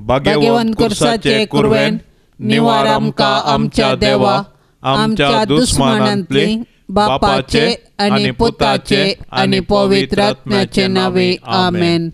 भाग्यवंत कुर्साचे कुरवेन निवार आमकां आमच्या देवा आमच्या दुस्मानांतली बापाचे आनी पुताचे आनी पवित्र आत्म्याचे नावे आमेन।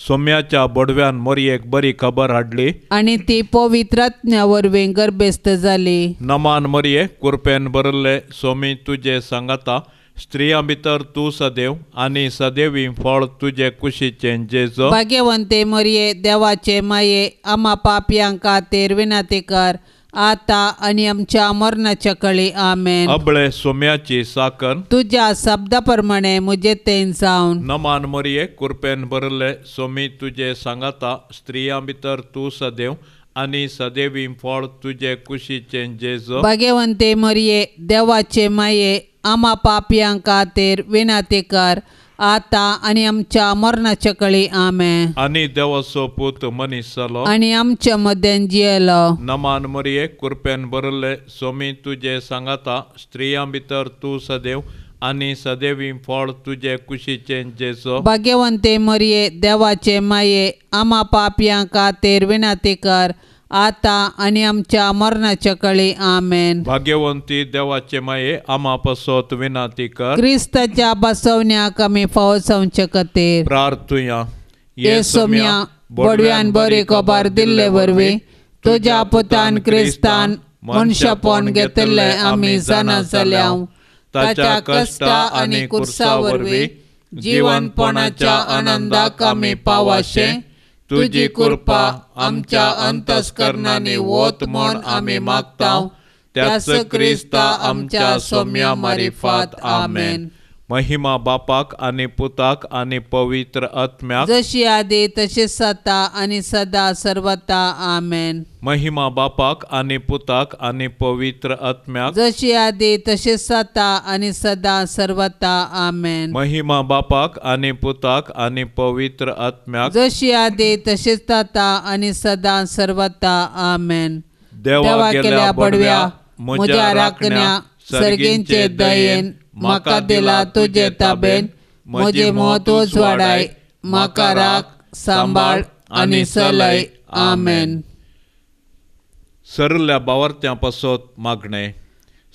सोम्याच्या बडव्यान मोरयेक बरी खबर हाडली आनी ती पवित्र आत्म्या वरवीं गर्भेस्त जाली। नमान मोरये कुरपेन बरले सोमी तुजे सांगाता स्त्रियां भितर तूं सदैव आनी सदैवी फळ तुजे कुशीचें जेजो। भाग्यवंते मरिये देवाचे माये आम्हा पापयांक खातीर विनंती कर आता आनी आमच्या मरणाच्या कळी आमेन। अबळे सोम्याची साकन तुझ्या शब्दा प्रमाणे मुझे तेन जावन। नमान मोरये कुरपेन बरले सोमी तुजे सांगाता स्त्रियां भितर तूं सदैव आनी सदैवी फळ तुजे कुशीचें जेजो। भाग्यवंते मरिये देवाचे माये आम्हा पापयांक खातीर विनंती कर आता आनी आमच्या मरणाच्या कळी आमेन। आनी देवाचो पूत मनीस जालो आनी आमच्या मदें जियेलो। नमान मोरये कुरपेन बरले सोमी तुजे सांगाता स्त्रियां भितर तूं सदैव आनी सदैवी फळ तुजे कुशीचें जेजो। भाग्यवंते मरिये देवाचे माये आम्हा पापयांक खातीर विनंती कर आता आनी आमच्या मरणाच्या कळी आमेन। भाग्यवंती देवाचे माये आम्हा पासत विनंती कर क्रिस्ताच्या बसवण्याक आमी फावो जावचे खातीर प्रार्थुया। ये सोम्या बडव्यान बरी खबर दिल्ले वरवीं तुज्या पुतान क्रिस्तान मनशापण घेतले आमी जाणा जाल्याव ताच्या कश्टा आनी कुर्सा वरवीं जीवनपणाच्या आनंदाक आमी पावाशे तुजी कृपा आमच्या अंतस्करणांनी वोत म्हूण आमी मागताव त्याच क्रिस्ता आमच्या सोम्या मारिफात आमेन। महिमा बापाक आनी पुताक आनी पवित्र आत्म्याक जशी आदी तशी सता आनी सदा सर्वता आमेन। महिमा बापाक आनी पुताक आनी पवित्र आत्म्याक जशी आदी तशी सता आनी सदा सर्वता आमेन। महिमा बापाक आनी पुताक आनी पवित्र आत्म्याक जशी आदी तशी सता आनी सदा सर्वता आमेन। देवा गेल्या बडव्या म्हज्या राखण्या सर्गींचे दयेन म्हाका दिला तुजे ताबेन म्हजे म्हत्व वाडाय म्हाका राख सांबाळ आनी चलय आमेन। सरल्या बावर्त्यां पासत मागणे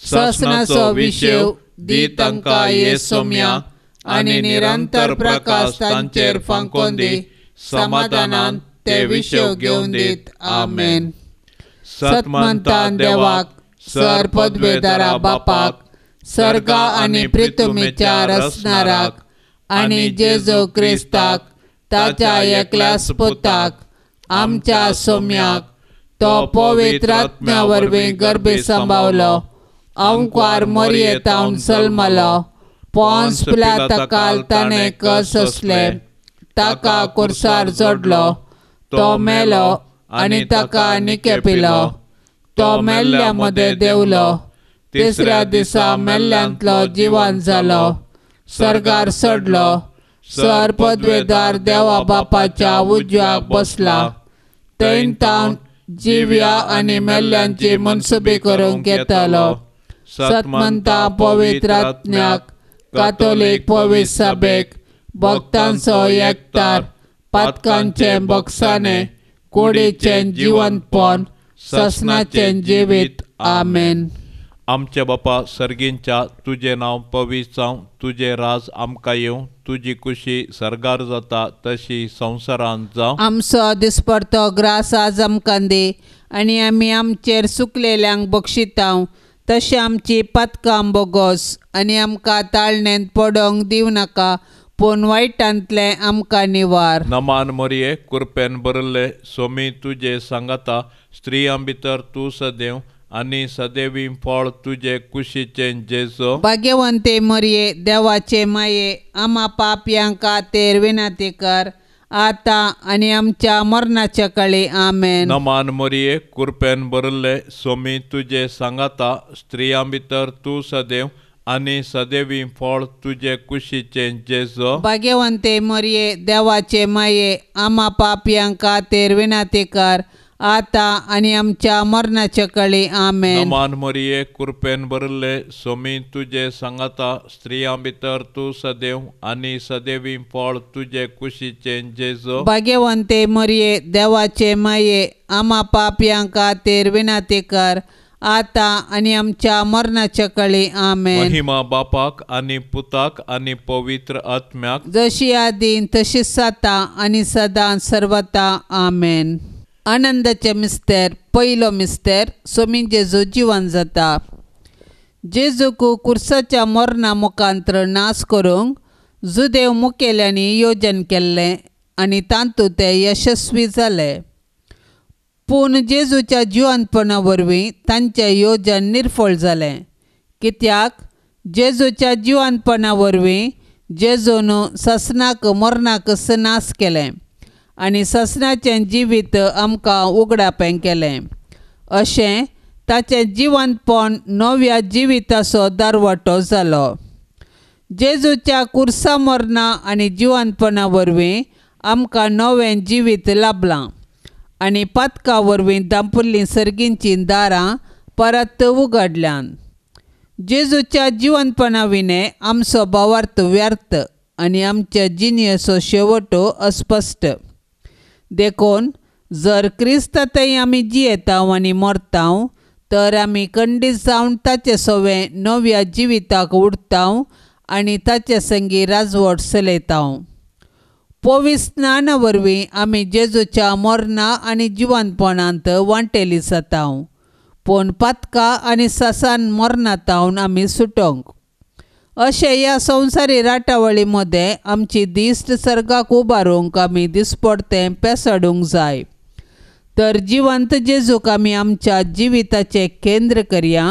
ससनाचो विशेव दी तांकां ये सोम्या आनी निरंतर प्रकाश तांचेर फांकोन दी समाधानान ते विशेव घेवन दीत आमेन। सतमंतान देवाक सर पदवेदारा बापाक सर्गा आनी पृथ्वीच्या रचणाराक आनी जेजू क्रिस्ताक ताच्या एकल्याच पुताक आमच्या सोम्याक तो पवित्र आत्म्या वरवीं गर्भी सांबावलो ओंकार मोरयेतावन जल्मलो पोंस पिलाताकाल ताणें कस सोंसले ताका कुर्सार जोडलो तो मेलो आनी ताका निकेपिलो तो मेल्ल्या मदें देंवलो तिसऱ्या दिसा मेल्ल्यांतलो जिवंत जालो सर्गार चडलो सर पदवेदार देवा बापाच्या उजव्याक बसला थंय तावन जिव्या आनी मेल्ल्यांची मनसुबी करूंक येतालो। सतमंता पवित्र आत्म्याक कातोलीक पवित्र सभेक भक्तांचो एकठार पातकांचे बक्षाने कुडीचें जिवंतपण ससनाचें जिवीत आमेन। आमचे बापा सर्गींच्या तुझे नाव पवित्र जावं तुझे राज आमकां येवं तुजी कुशी सर्गार जाता तशी संवसारांत जावं। आमचो दिसपडतो ग्रास आज आमकां दी आनी आमी आमचेर चुकलेल्यांक बक्षितांव तशी आमची पातकां बोगोस आनी आमकां ताळणेंत पडोवंक दिवं नाका पूण वायटांतले आमकां निवार। नमान मोरये कुरपेन बरले सोमी तुजे सांगाता स्त्रियां भितर तूं सदैव आनी सदैवी फळ तुजे कुशीचें जेजो। भाग्यवंते मरिये देवाचे माये आम्हा पापयांक खातीर विनंती कर आता आनी आमच्या मरणाच्या कळी आमेन। नमान मोरये कुरपेन बरले सोमी तुजे सांगाता स्त्रियां भितर तूं सदैव आनी सदैवी फळ तुजे कुशीचें जेजो। भाग्यवंते मरिये देवाचे माये आम्हा पापयांक खातीर विनंती कर आता आणि आमच्या मरणाच्या काळी आमेन. नमान मरिये कृपेन भरले स्वामी तुझे सांगाता स्त्रियां भितर तू सदैव आणि सदैवी फळ तुझे कुशीचे जेजो. भाग्यवंते मरिये देवाचे माये आम्हा पापयांक खातीर विनंती कर आता आणि आमच्या मरणाच्या काळी आमेन. महिमा बापाक आणि पुताक आणि पवित्र आत्म्याक जशी आदीन तशीच आता आणि सदां सर्वता आमेन. आनंदाचे मिस्तेर पयलो मिस्तेर स्वामी जेजू जिवन जाता. जेजूक कुर्साच्या मरणा मुखांतर नाश करूंक जुदेव मुखेल्यांनी योजन केल्लें आनी तातूंत ते यशस्वी जाले. पूण जेजूच्या जिवंतपणा वरवीं तांचें योजन निर्फळ जालें. कित्याक जेजूच्या जिवंतपणा वरवीं जेजून ससनाक मरणाक नाश केलें आनी ससनाचें जिवीत आमकां उगडापें केलें. अशें ताचें जिवंतपण नव्या जिविताचो दारवटो जालो. जेजूच्या कुर्सा मरणा आनी जिवंतपणा वरवीं आमकां नवें जिवीत लाभलां आनी पथका वरवीं दांपुल्लीं सर्गींचीं दारां परत उगडल्यान. जेजूच्या जिवंतपणा विने आमचो भावार्थ व्यर्थ आनी आमच्या जिणेचो शेवटो अस्पश्ट. देखून जर क्रिस्तांतय आमी जियेतांव आनी मरतांव तर आमी खंडीत जावन ताचे सोवे नव्या जिविताक उरतांव आनी ताचे संगी राजवट चलयतांव. पवित्र स्नाना वरवीं आमी जेजूच्या मरणा आनी जिवंतपणांत वांटेली जातांव. पूण पथका आनी ससान मरणांतावन आमी सुटोंक. अशें ह्या संवसारी राटावळी मदें आमची दिश्ट सर्गाक उबारूंक आमी दिसपडतें पेसाडूंक जाय. तर जिवंत जेजूक आमी आमच्या जिविताचें केंद्र करया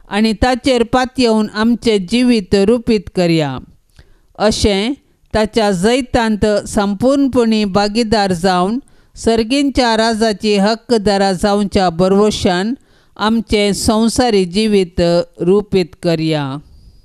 आनी ताचेर पातयेवन आमचें जिवीत रुपीत करया. अशें ताच्या जैतांत संपूर्णपणी भागीदार जावन सर्गींच्या राजाची हक्कदारां जावच्या बरवशान आमचें संवसारी जिवीत रुपीत करया.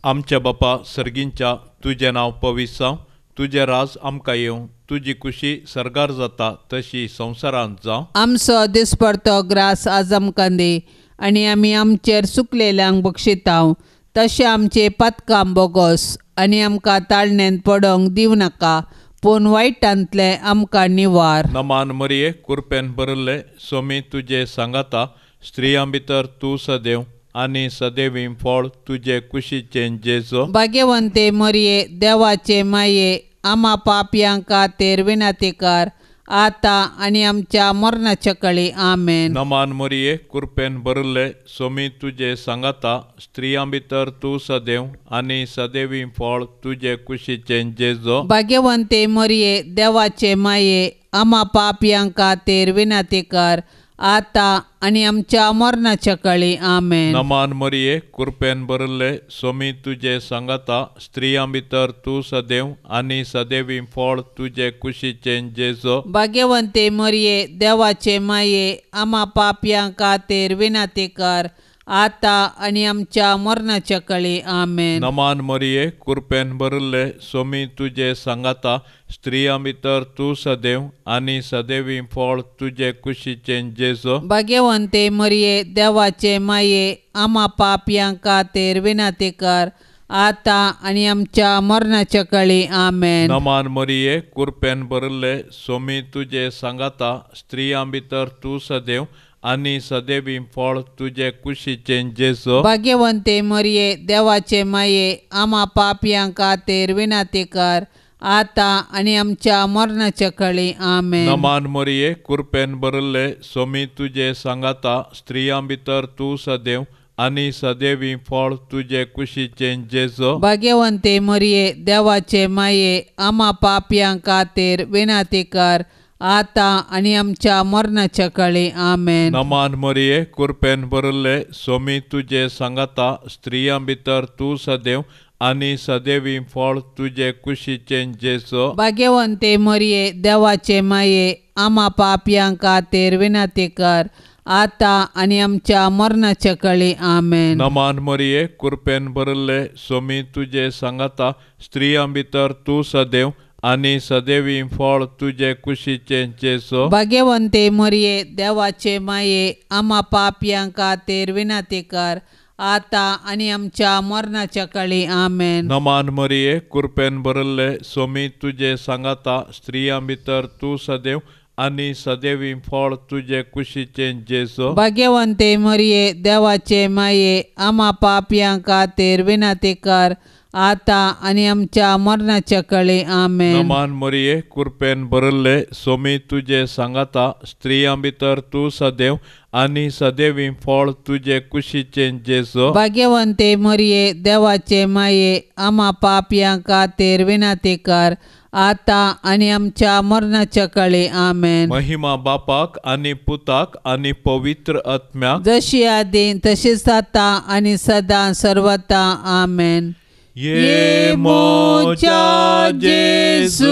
आमच्या बापा सर्गींच्या तुझें नांव पवित्र जावं. तुझें राज आमकां येवं. तुजी खुशी सर्गार जाता तशी संवसारांत जावं. आमचो दिसपडतो ग्रास आज आमकां दी आनी आमी आमचेर चुकलेल्यांक बक्षितांव तशें आमचे पथकां बोगोस आनी आमकां ताळणेंत पडोंक दिव नाका पूण वायटांतले आमकां निवार. नमान मरिये कृपेन भरले स्वामी तुझे सांगाता स्त्रियां भितर तूं सदैव आणि सदैवी फळ तुझे कुशीचें जेजो. भाग्यवंते मरिये देवाचे माये आम्हा पापयांक खातीर विनंती कर आता आणि आमच्या मरणाच्या काळी आमेन. नमान मरिये कृपेन भरले स्वामी तुझे सांगाता स्त्रियां भितर तूं सदैव आणि सदैवी फळ तुझे कुशीचें जेजो. भाग्यवंते मरिये देवाचे माये आम्हा पापयांक खातीर विनंती कर आता आणि आमच्या मरणाच्या काळी आमेन. नमान मरिये कृपेन भरले स्वामी तुझे सांगाता स्त्रियां भितर तूं सदैव आणि सदैवी फळ तुझे कुशीचें जेजो. भाग्यवंते मरिये देवाचे माये आम्हा पापयांक खातीर विनंती कर आता आणि आमच्या मरणाच्या काळी आमेन. नमान मरिये कृपेन भरले स्वामी तुझे सांगाता स्त्रियां भितर तूं सदैव आणि सदैवी फळ तुझे कुशीचें जेजो. भाग्यवंते मरिये देवाचे माये आम्हा पापयांक खातीर विनंती कर आता आणि आमच्या मरणाच्या काळी आमेन. नमान मरिये कृपेन भरले स्वामी तुझे सांगाता स्त्रियां भितर तूं सदैव आणि सदैवी फळ तुझे कुशीचें जेजो. भाग्यवंते मरिये देवाचे माये आम्हा पापयांक खातीर विनंती कर आता आणि आमच्या मरणाच्या काळी आमेन. नमान मरिये कृपेन भरले स्वामी तुझे सांगाता स्त्रियां भितर तूं सदैव आणि सदैवी फळ तुझे कुशीचें जेजो. भाग्यवंते मरिये देवाचे माये आम्हा पापयांक खातीर विनंती कर आता आणि आमच्या मरणाच्या काळी आमेन. नमान मरिये कृपेन भरले स्वामी तुझे सांगाता स्त्रियां भितर तूं सदैव आणि सदैवी फळ तुझे कुशीचें जेजो. भाग्यवंते मरिये देवाचे माये आम्हा पापयांक खातीर विनंती कर आता आणि आमच्या मरणाच्या काळी आमेन. नमान मरिये कृपेन भरले स्वामी तुझे सांगाता स्त्रियां भितर तूं सदैव आनी सदैवी फळ तुजे कुशीचे जेसो भाग्यवंते मरिये देवाचे माये आम्हा पापयांक खातीर विनंती कर आता आनी आमच्या मरणाच्या काळी आमेन. नमान मरिये कृपेन भरले सोमी तुजे सांगाता स्त्रियां भितर तू सदैव आनी सदैवी फळ तुजे कुशीचे जेसो भाग्यवंते मरिये देवाचे माये आम्हा पापयांक खातीर विनंती कर आता आनी आमच्या मरणाच्या काळी आमेन. नमान मरिये कृपेन भरले सोमी तुजे सांगाता स्त्रियां भितर तू सदैव आनी सदैवी फळ तुजे कुशीचे जेसो भाग्यवंते मरिये देवाचे माये आम्हा पापयांक खातीर विनंती कर आता आनी आमच्या मरणाच्या काळी आमेन. महिमा बापाक आनी पुताक आनी पवित्र आत्म्याक जशी आदीं तशीच आता आनी सदां सर्वता आमेन. ये मोच्या जेसू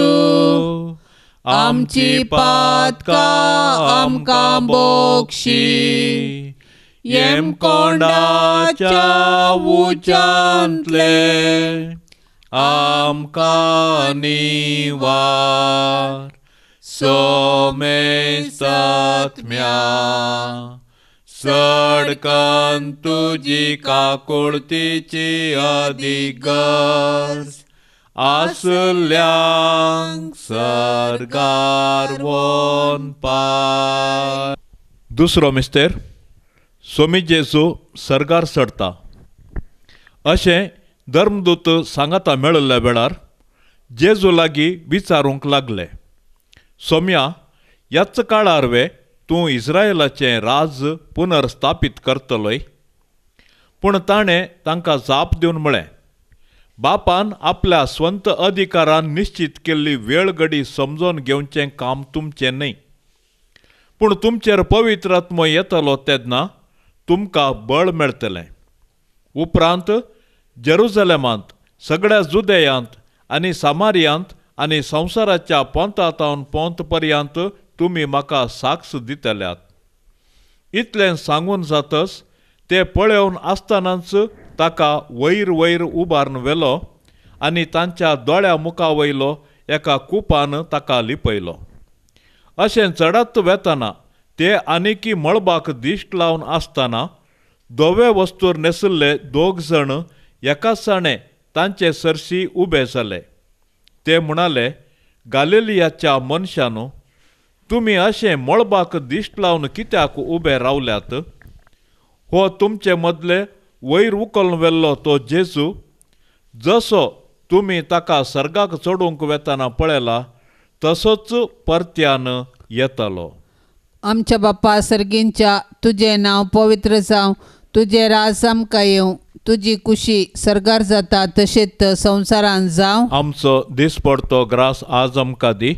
आमची पातकां आमकां बोक्षी येम कोंडाच्या उच्चांतले आमकां निवार सोमेस्त आत्म्या सडकन तुजी काकुळतीची अधिगर्ज आसल्यांक सरगार वोन पाय. दुसरो मिस्तेर सोमी जेजू सरगार चडटा अशें धर्मदूत सांगाता मेळिल्ल्या वेळार जेजू लागीं विचारूंक लागले, सोम्या ह्याच काळार वे तूं इस्रायेलाचें राज पुनर्स्थापीत करतलोय. पूण ताणें तांकां जाप दिवन म्हळें, बापान आपल्या स्वंत अधिकारान निश्चित केल्ली वेळ घडी समजोन घेवचें काम तुमचें न्हय. पूण तुमचेर पवित्र आत्मो येतलो तेन्ना तुमकां बळ मेळटलें. उपरांत जेरुसलेमांत सगळ्या जुदेयांत आनी सामारियांत आनी संवसाराच्या पोंतातावन पोंत पर्यंत तुमी म्हाका साक्ष दितल्यात. इतलें सांगून जातच ते पळोवन आसतनाच ताका वयर वयर उबारून व्हेलो आनी तांच्या दोळ्या मुखा वयलो एका कुपान ताका लिपयलो. अशें चडत वेतना ते आनिकी मळबाक दिश्ट लावन आसतना धवे वस्तूर नेसिल्ले 2 जण एकासाणे तांचे सरशी उबे जाले. ते म्हणाले, गालिलियाच्या मनशांनो, तुमी अशें मळबाक दिश्ट लावन कित्याक उबे रावल्यात? हो तुमचे मदले वयर उखलून व्हेल्लो तो जेजू जसो तुमी ताका सर्गाक चडूंक वेतना पळयला तसोच परत्यान येतलो. आमच्या बाप्पा सर्गींच्या तुजें नांव पवित्र जावं, तुजें राज आमकां येवं, तुजी कुशी सरगार जाता तशेंच संवसारान जावं. आमचो दिसपडतो ग्रास आज आमकां दी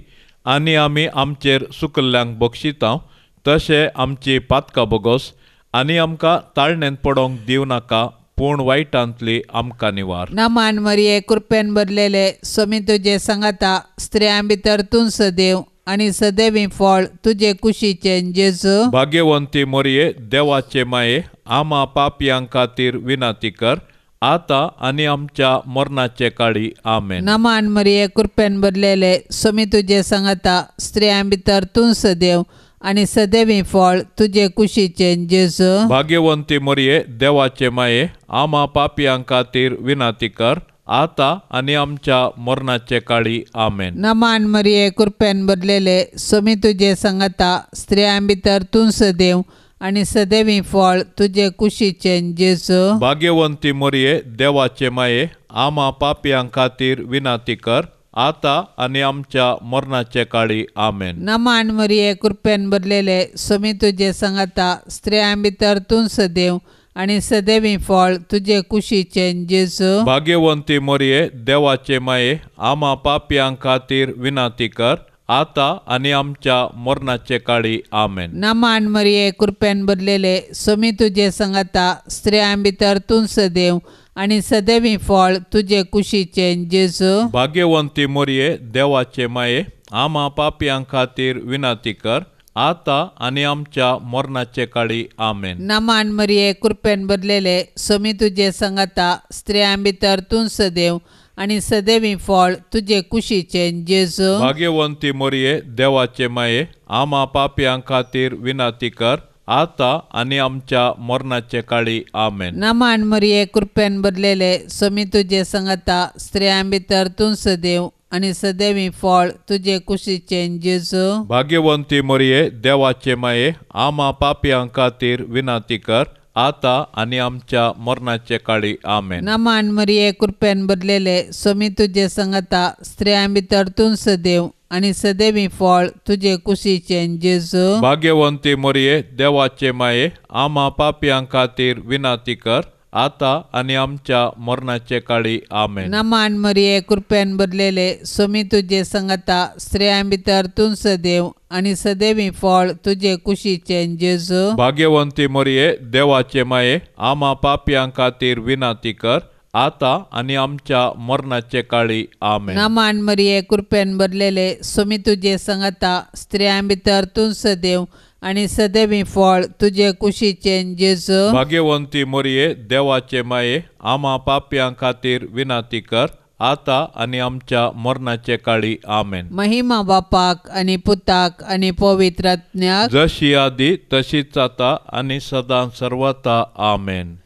आनी आमी आमचेर सुकल्ल्यांक बक्षितांव तशें आमची पातकां बोगोस आनी आमकां ताळणेंत पडोंक दिव नाका पूण वायटांतली आमकां निवार. नमान मरिये कृपेन भरलेले सोमी तुजे सांगाता स्त्रियां भितर तूं सदैव आनी सदैवी फळ तुजे कुशीचें जेजू. भाग्यवंती मरिये देवाचे माये आम्हा पापयां खातीर विनंती कर आता आनी आमच्या मरणाचे काळी आमेन. नमान मरिये कृपेन भरलेले सोमी तुजे सांगाता स्त्रियां भितर तूं सदैव आनी सदैवी फळ तुजे कुशीचें जेजू. भाग्यवंती मरिये देवाचे माये आम्हा पापयां खातीर विनंती कर आता आनी आमच्या मरणाचे काळी आमेन. नमान मरिये कृपेन भरलेले सोमी तुजे सांगाता स्त्रियां भितर तूं सदैव आनी सदैवी फळ तुजे कुशीचें जेजू. भाग्यवंती मरिये देवाचे माये आम्हा पापयां खातीर विनंती कर आता आनी आमच्या मरणाचे काळी आमेन. नमान मरिये कृपेन भरलेले सोमी तुजे सांगाता स्त्रियां भितर तूं सदैव आनी सदैवी फळ तुजे कुशीचें जेजू. भाग्यवंती मरिये देवाचे माये आम्हा पापयां खातीर विनंती कर आता आनी आमच्या मरणाचे काळी आमेन. नमान मरिये कृपेन भरलेले सोमी तुजे सांगाता स्त्रियां भितर तूं सदैव आनी सदैवी फळ तुजे कुशीचें जेजू. भाग्यवंती मरिये देवाचे माये आम्हा पापयां खातीर विनंती कर आता आनी आमच्या मरणाचे काळी आमेन. नमान मरिये कृपेन भरलेले सोमी तुजे सांगाता स्त्रियां भितर तूं सदैव आनी सदैवी फळ तुजे कुशीचें जेजू. भाग्यवंती मोरये देवाचे माये, आम्हा पापयां खातीर विनाती कर, आता आनी आमच्या मरणाचे काळी आमेन. नमान मरिये कृपेन भरलेले स्वामी तुजे संगता स्त्रियां भितर तूं सदैव आनी सदैवी फळ तुजे कुशीचें जेजू. भाग्यवंती मोरये देवाचे माये, आम्हा पापयां खातीर विनाती कर, आता आनी आमच्या मरणाचे काळी आमेन. नमान मरिये कृपेन भरलेले स्वामी तुजे संगता स्त्रियां भितर तूं सदैव आनी सदैवी फळ तुजे कुशीचें जेजू. भाग्यवंती मोरये देवाचे माये, आम्हा पापयां खातीर विनाती कर, आता आनी आमच्या मरणाचे काळी आमेन. नमान मरिये कृपेन भरलेले स्वामी तुजे संगता स्त्रियां भितर तूं सदैव आनी सदैवी फळ तुजे कुशीचें जेजू. भाग्यवंती मोरये देवाचे माये, आम्हा पापयां खातीर विनाती कर, आता आनी आमच्या मरणाचे काळी आमेन. नमान मरिये कृपेन भरलेले स्वामी तुजे संगता स्त्रियां भितर तूं सदैव आनी सदैवी फळ तुजे कुशीचें जेजू. भाग्यवंती मोरये देवाचे माये, आम्हा पापयां खातीर विनाती कर, आता आनी आमच्या मरणाचे काळी आमेन. महिमा बापाक आनी पुताक आनी पवित्र आत्म्याक, जशी आदी तशीच आता आनी सदां सर्वता आमेन.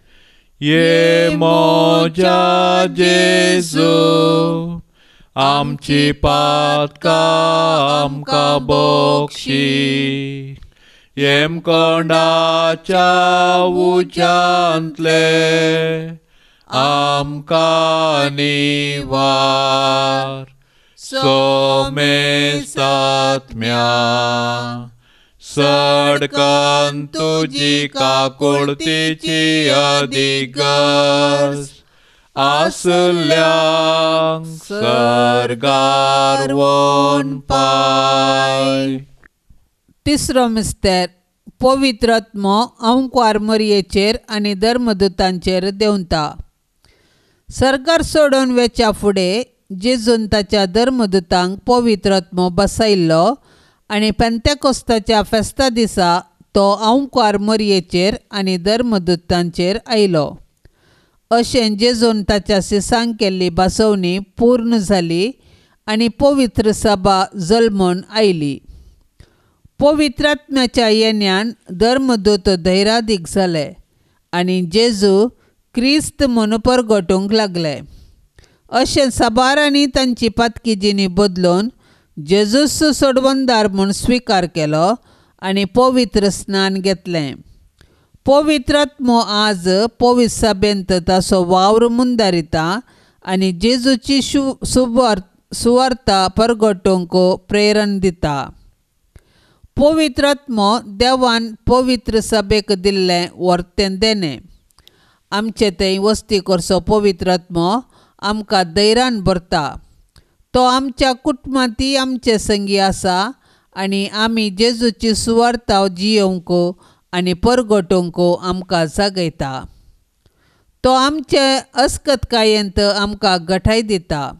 ये मोजा जेजू, आमची पातकां आमकां बक्षी, येम कोंडाच्या उच्यांतले आमकां निवार, सोमेसात्म्या सडकन तुजी काकुळतीची अधिगस, आसल्यांक सरगार वोन पाय. तिसरो मिस्तेर पवित्र आत्मो अंकुर मरियेचेर आनी धर्मदूतांचेर देंवता. सरकार सोडून वेच्या फुडें जेजून ताच्या धर्मदूतांक पवित्र आत्मो बसयल्लो आनी पेंतेकोस्ताच्या फेस्ता दिसा तो अंकुर मरियेचेर आनी धर्मदूतांचेर आयलो. अशें जेजून ताच्या सिसांक केल्ली बसवणी पूर्ण जाली आनी पवित्र सभा जल्मून आयली. पवित्र आत्म्याच्या येण्यान धर्मदूत धैर्यादीक जाले आनी जेजू क्रिस्त म्हूण परगटूंक लागले. अशें साबारांनी तांची पातकी जिणी बदलून जेजूस सोडवंदार म्हूण स्विकार केलो आनी पवित्र स्नान घेतलें. पवित्र आत्मो आज पवित्र सभेंत ताचो वावर मुंदारिता आनी जेजूची सुवार्ता परगटूंक प्रेरण दिता. पवित्र आत्मो देवान पवित्र सभेक दिल्लें वर्तें देणें. आमचे थंय वस्ती करचो पवित्र आत्मो आमकां धैर्यान भरता. तो आमच्या कुटुंबांतय आमचे संगी आसा आनी आमी जेजूची सुवार्ता जियोवंक आनी परगटूंक आमकां जागयता. तो आमचे अस्कतकायेंत आमकां घटाय दिता.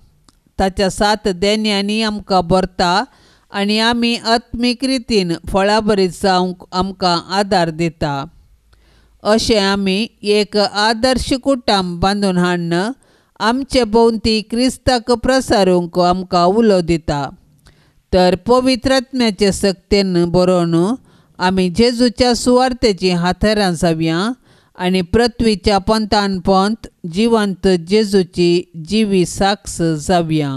ताच्या सात देण्यांनी आमकां भरता आनी आमी आत्मीक रितीन फळाबरीत जावंक आमकां आदार दिता. अशें आमी एक आदर्श कुटुंब बांदून हाडन आमचे भोंवती क्रिस्ताक प्रसारूंक आमकां उलो दिता. तर पवित्र आत्म्याचे सक्तेन बरोवन आमी जेजूच्या सुवार्तेची हाथारां जावया आनी पृथ्वीच्या पंतान पंत जिवंत जेजूची जिवी साक्ष जावया.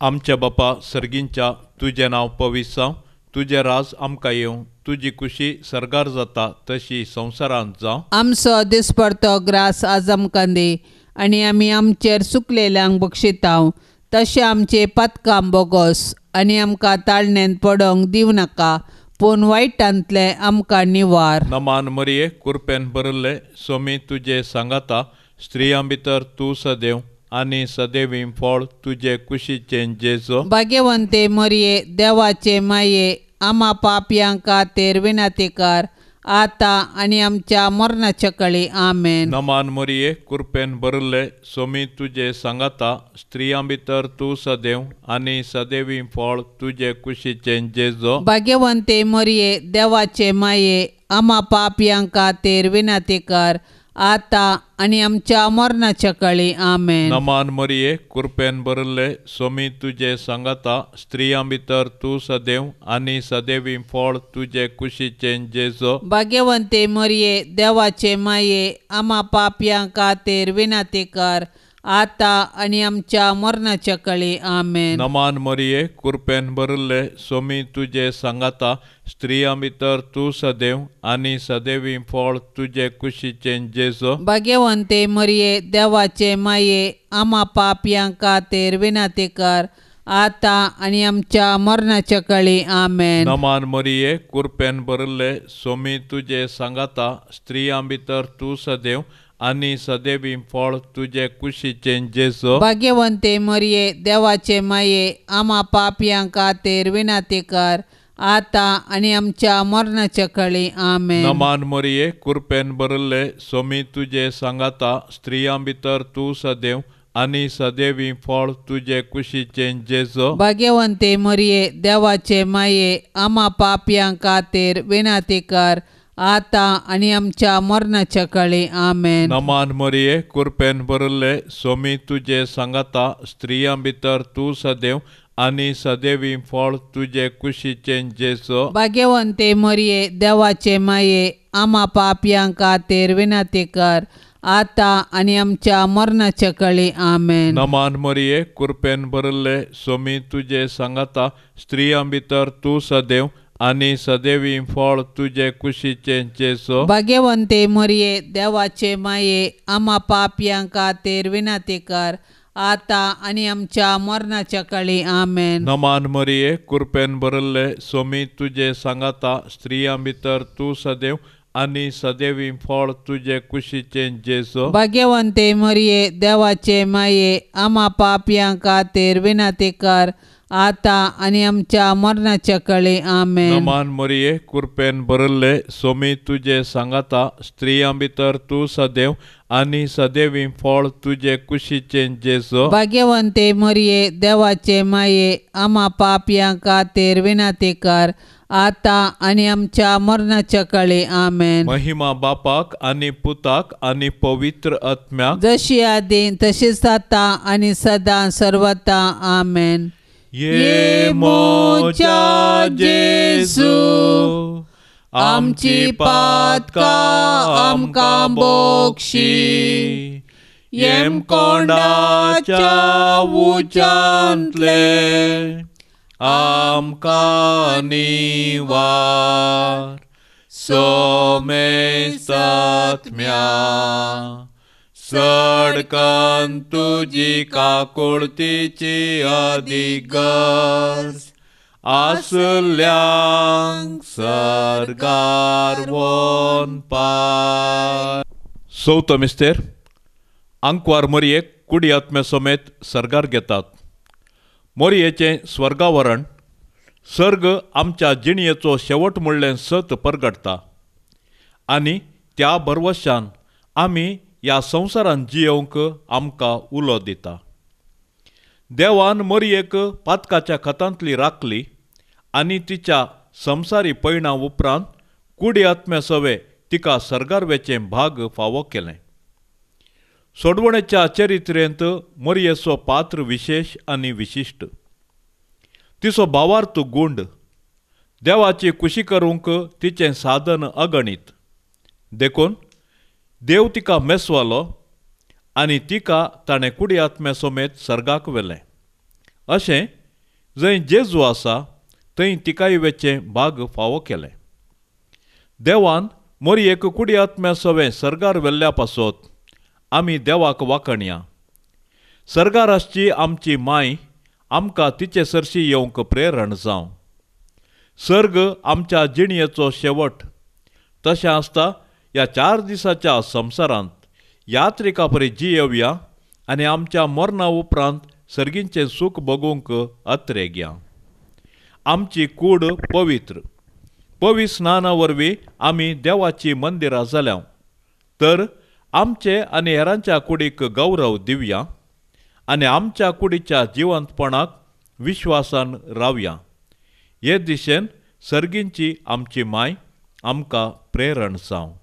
आमच्या बापा सर्गींच्या तुजें नांव पवित्र जावं, तुजें राज आमकां येवं, तुजी खुशी सरगार जाता तशी संवसारांत जावं. आमचो दिसपडतो ग्रास आज आमकां दी आनी आमी आमचेर चुकलेल्यांक बक्षितांव तशें आमचे पातकां बोगोस आनी आमकां ताळणेंत पडोंक दिवं नाका, पूण वायटांतले आमकां निवार. नमान मरिये कृपेन भरिल्ले स्वामी तुजे सांगाता स्त्रियां भितर तूं सदैव आनी सदैवी फळ तुजे कुशीचें जेजू. भाग्यवंते मरिये देवाचे माये, आम्हा पापयां खातीर विनाती कर, आता आनी आमच्या मरणाच्या काळी आमेन. नमान मरिये कृपेन भरिल्ले स्वामी तुजे सांगाता स्त्रियां भितर तूं सदैव आनी सदैवी फळ तुजे कुशीचें जेजू. भाग्यवंते मरिये देवाचे माये, आम्हा पापयां खातीर विनाती कर, आता आनी आमच्या मरणाच्या काळी आमेन. नमान मरिये कृपेन भरले सोमी तुजे सांगाता स्त्रियां भितर तूं सदैव आनी सदैवी फळ तुजे कुशीचें जेजो. भाग्यवंते मरिये देवाचे माये आम्हा पापयां खातीर विनाती कर आता आनी आमच्या मरणाच्या काळी आमेन. नमान मरिये कृपेन भरले सोमी तुजे सांगाता स्त्रियां भितर तूं सदैव आनी सदैवी फळ तुजे कुशीचें जेजो. भाग्यवंते मरिये देवाचे माये आम्हा पापयां खातीर विनाती कर आता आनी आमच्या मरणाच्या काळी आमेन. नमान मरिये कृपेन भरले सोमी तुजे सांगाता स्त्रियां भितर तूं सदैव आनी सदैवी फळ तुजे कुशीचें जेजो. भाग्यवंते मरिये देवाचे माये आम्हा पापयां खातीर विनाती कर आता आनी आमच्या मरणाच्या काळी आमेन. नमान मरिये कृपेन भरले सोमी तुजे सांगाता स्त्रियां भितर तूं सदैव आनी सदैवी फळ तुजे कुशीचें जेजो. भाग्यवंते मरिये देवाचे माये आम्हा पापयां खातीर विनाती कर आता आनी आमच्या मरणाच्या काळी आमेन. नमान मरिये कृपेन भरले सोमी तुजे सांगाता स्त्रियां भितर तूं सदैव आनी सदैवी फळ तुजे कुशीचें जेजो. भाग्यवंते मरिये देवाचे माये आम्हा पापयां खातीर विनाती कर आता आनी आमच्या मरणाच्या काळी आमेन. नमान मरिये कृपेन भरले सोमी तुजे सांगाता स्त्रियां भितर तूं सदैव आनी सदैवी फळ तुजे कुशीचें जेजो. भाग्यवंते मरिये देवाचे माये आम्हा पापयां खातीर विनाती कर आता आनी आमच्या मरणाच्या काळी आमेन. नमान मरिये कृपेन भरले सोमी तुजे सांगाता स्त्रियां भितर तूं सदैव आनी सदैवी फळ तुजे कुशीचें जेजो. भाग्यवंते मरिये देवाचे माये आम्हा पापयां खातीर विनाती कर आता आनी आमच्या मरणाच्या काळी आमेन. नमान मरिये कृपेन भरले सोमी तुजे सांगाता स्त्रियां भितर तूं सदैव आनी सदैवी फळ तुजे कुशीचें जेजो. भाग्यवंते मरिये देवाचे माये आम्हा पापयां खातीर विनाती कर आता आनी आमच्या मरणाच्या काळी आमेन. महिमा बापाक आनी पुताक आनी पवित्र आत्म्याक जशी आदीं तशीच आता आनी सदां सर्वता आमेन. ये मोच्या जेजू आमची पातकां आमकां बोगशी येम कोंडाच्या उच्चांतले आमकां निवार सोमेस्त आत्म्या सडकन तुजी काकुळतीची अधिगर्ज आसल्यांक सरगार वोन पाय. चवथो मिस्तेर आंकवार मरयेक कुडी आत्म्या समेत सरगार घेतात. मरयेचें स्वर्गावरण सर्ग आमच्या जिणयेचो शेवट म्हणलें सत परगटता आनी त्या बरवशान आमी ह्या संवसारान जियोवंक आमकां उलो दिता. देवान मरयेक पातकाच्या खतांतली राखली आनी तिच्या संवसारी पैणां उपरांत कुडी आत्म्या सवे तिका सरगारवेचें भाग फावो केलें. सोडवणेच्या चरित्रेंत मरयेचो पात्र विशेश आनी विशिश्ट. तिचो भावार्थ गूंड, देवाची कुशी करूंक तिचें साधन अगणीत. देखून देव तिका मेसवालो आनी तिका ताणें कुडी आत्म्या समेत सर्गाक व्हेलें. अशें जंय जेजू आसा थंय तिकाय वेचें भाग फावो केलें. देवान मरयेक कुडी आत्म्या सवें सर्गार व्हेल्ल्या पासत आमी देवाक वाखणया. सर्गाराची आमची माय आमकां तिचे सरशी येवंक प्रेरण जावं. सर्ग आमच्या जिणयेचो शेवट. तशें आसता ह्या 4 दिसाच्या संवसारांत यात्रिका परी जियेवया आनी आमच्या मरणा उपरांत सर्गींचें सूख भोगूंक अत्रेग या. आमची कूड पवित्र. पवी स्नाना वरवीं आमी देवाची मंदिरां जाल्या तर आमचे आनी हेरांच्या कुडीक गौरव दिवया आनी आमच्या कुडीच्या जिवंतपणाक विश्वासान रावया. हे दिशेन सर्गींची आमची माय आमकां प्रेरण जावं.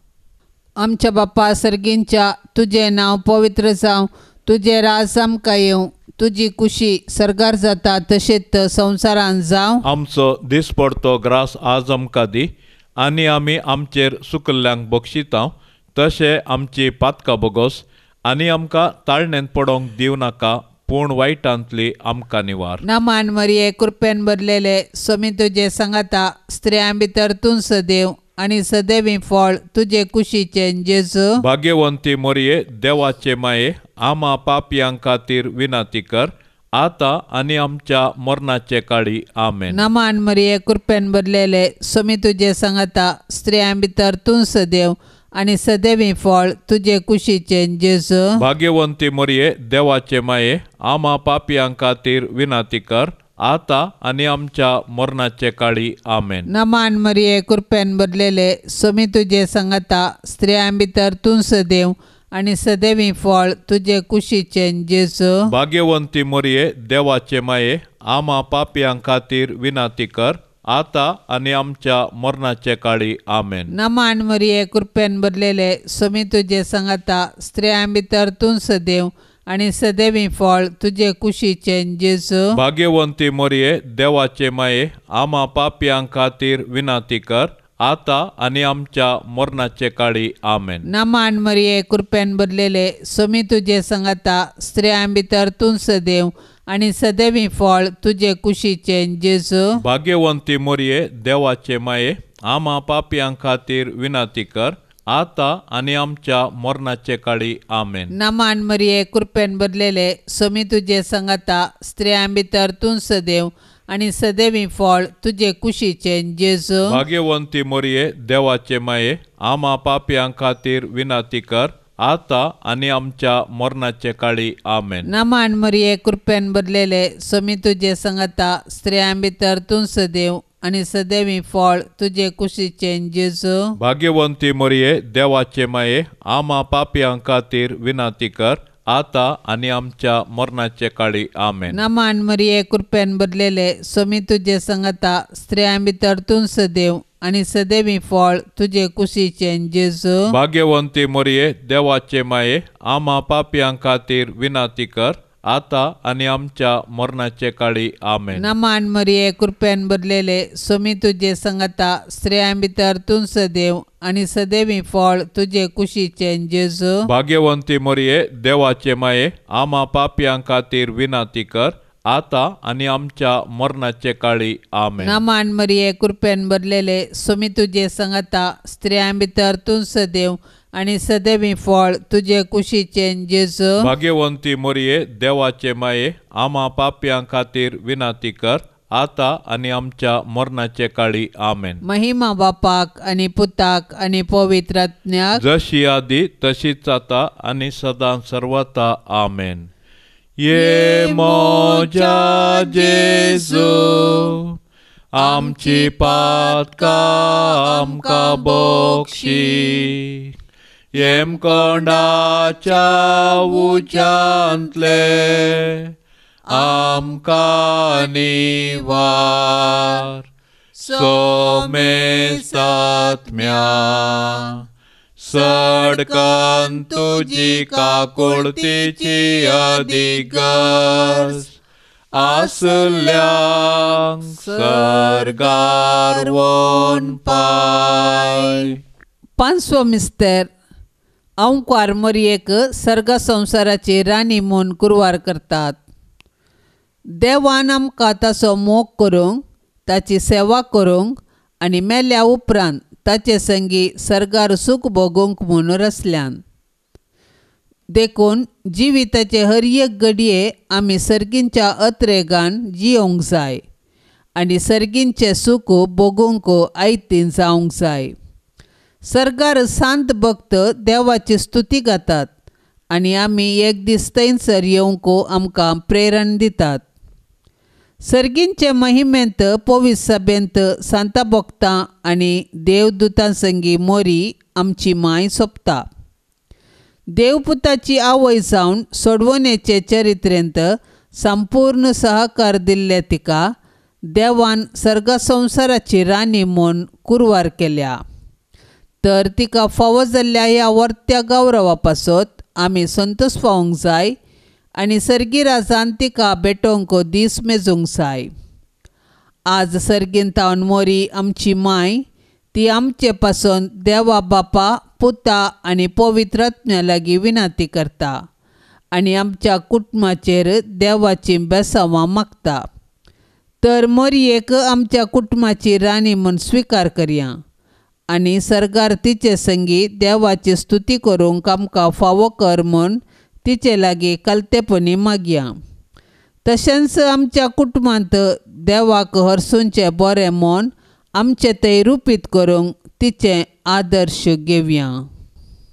आमच्या बाप्पा सर्गींच्या तुझे नाव पवित्र जावं, तुझे राज आमकां येवं, तुजी कुशी सर्गार जाता तशेंच संवसारान जावं. आमचो दिसपडतो ग्रास आज आमकां दी, आनी आमी आमचेर सुकल्ल्यांक बक्षितांव, तशें आमची पातकां बोगोस, आनी आमकां ताळणेंत पडोंक दिवं नाका, पूण वायटांतली आमकां निवार. नमान मरिये कृपेन भरलेले स्वामी तुजे सांगाता स्त्रियां भितर तूं सदैव, आनी सदैवी फळ तुजे कुशीचे जेजू. भाग्यवंती मोरये, देवाचे माये, आमा पापयां खातीर विनाती कर, आता आनी आमच्या मरणाचे काळी. आमेन. नमान मरिये कृपेन भरलेले स्वामी तुजे सांगाता स्त्रियां भितर तूं सदैव, आनी सदैवी फळ तुजे कुशीचे जेजू. भाग्यवंती मोरये, देवाचे माये, आमा पापयां खातीर विनाती कर, आता आनी आमच्या मरणाचे काळी. आमेन. नमान मरिये कृपेन भरलेले स्वामी तुजे सांगाता स्त्रियां भितर तूं सदैव, आनी सदैवी फळ तुजे कुशीचे जेजू. भाग्यवंती मोरये, देवाचे माये, आमा पापयां खातीर विनाती कर, आता आनी आमच्या मरणाचे काळी. आमेन. नमान मरिये कृपेन भरलेले स्वामी तुजे सांगाता स्त्रियां भितर तूं सदैव, आनी सदैवी फळ तुजे कुशीचे जेजू. भाग्यवंती मोरये, देवाचे माये, आमा पापयां खातीर विनाती कर, आता आनी आमच्या मरणाचे काळी. आमेन. नमान मरिये कृपेन भरलेले स्वामी तुजे सांगाता स्त्रियां भितर तूं सदैव, आनी सदैवी फळ तुजे कुशीचे जेजू. भाग्यवंती मोरये, देवाचे माये, आमा पापयां खातीर विनाती कर, आता आनी आमच्या मरणाचे काळी. आमेन. नमान मरिये कृपेन भरलेले स्वामी तुजे सांगाता स्त्रियां भितर तूं सदैव, आनी सदैवी फळ तुजे कुशीचे जेजू. भाग्यवंती मोरये, देवाचे माये, आमा पापयां खातीर विनाती कर, आता आनी आमच्या मरणाचे काळी. आमेन. नमान मरिये कृपेन भरलेले स्वामी तुजे सांगाता स्त्रियां भितर तूं सदैव, आनी सदैवी फळ तुजे कुशीचे जेजू. भाग्यवंती मोरये, देवाचे माये, आमा पापयां खातीर विनाती कर, आता आनी आमच्या मरणाचे काळी. आमेन. नमान मरिये कृपेन भरलेले स्वामी तुजे सांगाता स्त्रियां भितर तूं सदैव, आनी सदैवी फळ तुजे कुशीचे जेजू. भाग्यवंती मोरये, देवाचे माये, आमा पापयां खातीर विनाती कर, आता आनी आमच्या मरणाचे काळी. आमेन. नमान मरिये कृपेन भरलेले स्वामी तुजे सांगाता स्त्रियां भितर तूं सदैव, आनी सदैवी फळ तुजे कुशीचे जेजू. भाग्यवंती मोरये, देवाचे माये, आमा पापयां खातीर विनाती कर, आता आनी आमच्या मरणाचे काळी. आमेन. नमान मरिये कृपेन भरलेले स्वामी तुजे सांगाता स्त्रियां भितर तूं सदैव, आनी सदैवी फळ तुजे कुशीचे जेजू. भाग्यवंती मोरये, देवाचे माये, आमा पापयां खातीर विनाती कर, आता आनी आमच्या मरणाचे काळी. आमेन. महिमा बापाक आनी पुताक आनी पवित्र आत्म्याक, जशी आदी तशीच आता आनी सदां सर्वता. आमेन. ये मोजा जेजू, आमची पातकां आमकां बक्षी, येम कोंडाच्या उच्यांतले आमकां निवार, सोमेसात्म्या सडकन तुजी काकुळतीची अधिगस, आसल्यांक सर्गार वोन पाय. पांचवो मिस्तेर अवंकार मरियेक सर्ग संवसाराची राणी म्हूण कुरवार करतात. देवान आमकां ताचो मोग करूंक, ताची सेवा करूंक, आनी मेल्या उपरांत ताचे संगी सर्गार सूख भोगूंक म्हूण रचल्यान. देखून जिविताचे हर एक घडये आमी सर्गींच्या अत्रेगान जियोंक जाय, आनी सर्गींचे सूख भोगूंक आयतीन जावंक जाय. सर्गार सांत भक्त देवाची स्तुती गातात, आनी आमी एक दीस थंयसर येवंक आमकां प्रेरण दितात. सर्गींचे महिमेंत पवित्र सभेंत सांता भक्तां आनी देवदूतां संगी मोरी आमची माय सोंपता. देवपुताची आवय जावन सोडवणेचे चरित्रेंत संपूर्ण सहकार दिल्ले तिका देवान सर्ग संवसाराची राणी म्हूण कुरवार केल्या. तर तिका फावो जाल्ल्या ह्या वर्त्या गौरवा पासत आमी संतोष पावूंक जाय आनी सर्गी राजान तिका भेटोवंक दीस मेजूंक जाय. आज सर्गीन तावन मोरी आमची माय ती आमचे पासून देवा बापा पुता आनी पवित्र आत्म्या लागीं विनंती करता आनी आमच्या कुटुंबाचेर देवाची बेसांवां मागता. तर मोरयेक आमच्या कुटुंबाची राणी म्हूण स्विकार करया आनी सर्गार तिचे संगी देवाची स्तुती करूंक आमकां फावो कर म्हूण तिचे लागीं कालतेपणी मागया. तशेंच आमच्या कुटुंबांत देवाक हरसूंचें बरें मन आमचे थंय रुपीत करूंक तिचे आदर्श घेवया.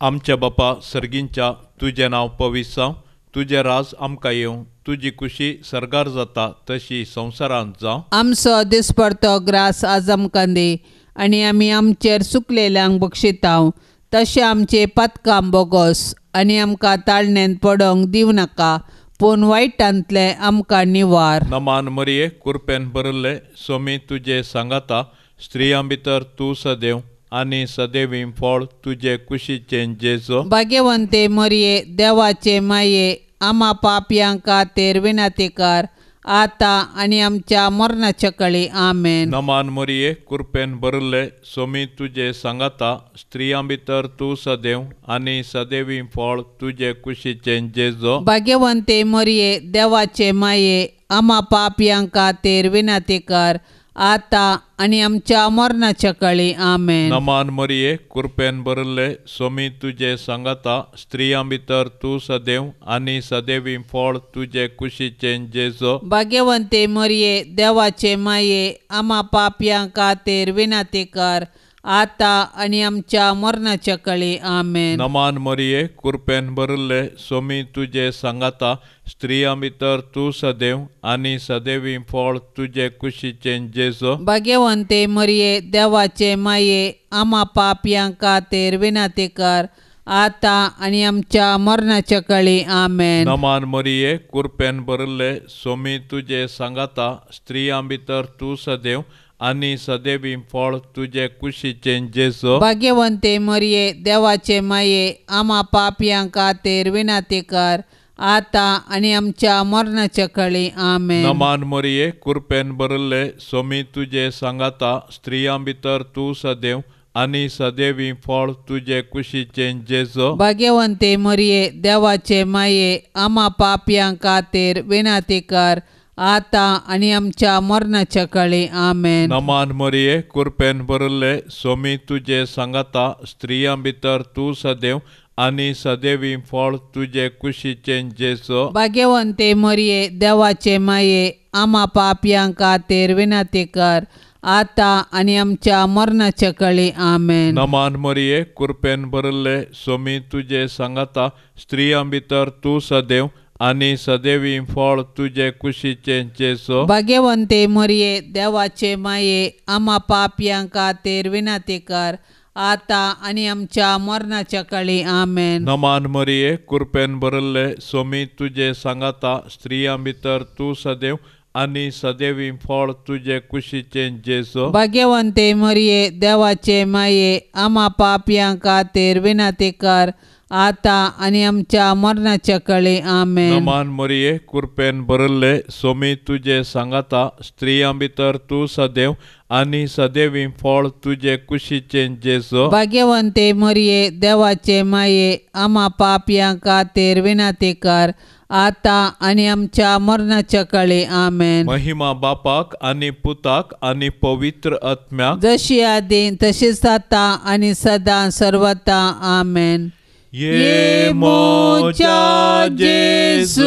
आमच्या बापा सर्गींच्या तुजें नांव पवित्र जावं, तुजें राज आमकां येवं, तुजी खुशी सर्गार जाता तशी संवसारांत जावं. आमचो दिसपडतो ग्रास आज आमकां दी आनी आमी आमचेर चुकलेल्यांक बक्षितांव तशें आमचे पातकां बोगोस आनी आमकां ताळणेंत पडोंक दिवं नाका पूण वायटांतले आमकां निवार. नमान मरिये कुरपेन भरले सोमी तुजे सांगाता स्त्रियां भितर तूं सदैव आनी सदैवी फळ तुजे कुशीचें जेजो. भाग्यवंते मरिये देवाचे माये आमा पापयांक खातीर विनंती कर आता आनी आमच्या मरणाच्या कळी आमेन. नमान मरिये कुरपेन भरले सोमी तुजे सांगाता स्त्रियां भितर तूं सदैव आनी सदैवी फळ तुजे कुशीचें जेजो. भाग्यवंते मरिये देवाचे माये आमा पापयांक खातीर विनंती कर आता आनी आमच्या मरणाच्या कळी आमेन. नमान मरिये कुरपेन भरले सोमी तुजे सांगाता स्त्रियां भितर तूं सदैव आनी सदैवी फळ तुजे कुशीचें जेजो. भाग्यवंते मरिये देवाचे माये आमा पापयांक खातीर विनंती कर आता आनी आमच्या मरणाच्या कळी आमेन. नमान मरिये कुरपेन भरले सोमी तुजे सांगाता स्त्रियां भितर तूं सदैव आनी सदैवी फळ तुजे कुशीचें जेजो. भाग्यवंते मरिये देवाचे माये आमा पापयांक खातीर विनंती कर आता आनी आमच्या मरणाच्या कळी आमेन. नमान मरिये कुरपेन भरले सोमी तुजे सांगाता स्त्रियां भितर तूं सदैव आनी सदैवी फळ तुजे कुशीचें जेजो. भाग्यवंते मरिये देवाचे माये आमा पापयांक खातीर विनंती कर आता आनी आमच्या मरणाच्या कळी आमेन. नमान मरिये कुरपेन भरले सोमी तुजे सांगाता स्त्रियां भितर तूं सदैव आनी सदैवी फळ तुजे कुशीचें जेजो. भाग्यवंते मरिये देवाचे माये आमा पापयांक खातीर विनंती कर आता आनी आमच्या मरणाच्या कळी आमेन. नमान मरिये कुरपेन भरले सोमी तुजे सांगाता स्त्रियां भितर तूं सदैव आनी सदैवी फळ तुजे कुशीचें जेजो. भाग्यवंते मरिये देवाचे माये आमा पापयांक खातीर विनंती कर आता आनी आमच्या मरणाच्या कळी आमेन. नमान मरिये कुरपेन भरले सोमी तुजे सांगाता स्त्रियां भितर तूं सदैव आनी सदैवी फळ तुजे कुशीचें जेजो. भाग्यवंते मरिये देवाचे माये आमा पापयांक खातीर विनंती कर आता आनी आमच्या मरणाच्या कळी आमेन. नमान मरिये कुरपेन भरले सोमी तुजे सांगाता स्त्रियां भितर तूं सदैव आनी सदैवी फळ तुजे कुशीचें जेजो. भाग्यवंते मरिये देवाचे माये आमा पापयांक खातीर विनंती कर आता आनी आमच्या मरणाच्या कळी आमेन. नमान मरिये कुरपेन भरले सोमी तुजे सांगाता स्त्रियां भितर तूं सदैव आनी सदैवी फळ तुजे कुशीचें जेजो. भाग्यवंते मरिये देवाचे माये आमा पापयांक खातीर विनंती कर आता आनी आमच्या मरणाच्या कळी आमेन. महिमा बापाक आनी पुताक आनी पवित्र आत्म्याक जशी आदीं तशीच आता आनी सदां सर्वता आमेन. ये मोच्या जेजू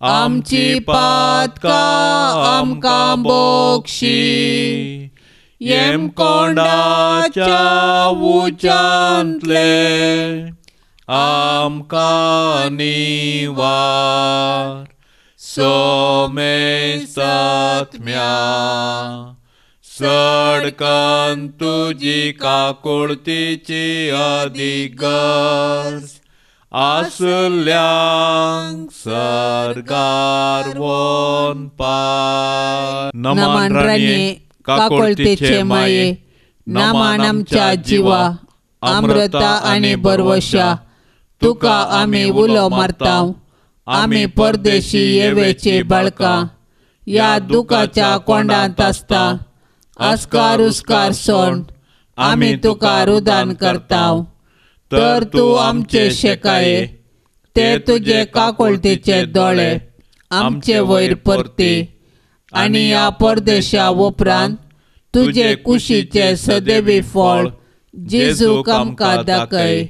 आमची पातकां आमकां बोगशी येम कोंडाच्या उच्चांतले आमकां निवार सोमेस्तात्म्या सडकन तुजी काकुळतीची अधिगर्ज आसल्यांक सरगार वोन पार. नमन राणे काकुळतीचे माये नामान आमच्या जिवा अमृता आनी बरवशा तुका आमी उलो मारताव. आमी परदेशी येवेची बाळकां या दुखाच्या कोंडांत आसता. आस्कार उस्कार सोड आमी तुका रुदान करताव. तर तूं आमचे शेकाये ते तुजे काकुळतीचे दोळे आमचे वयर परते. आनी ह्या परदेशा उपरांत तुजे कुशीचे सदैवी फळ जेजूक आमकां दाखय.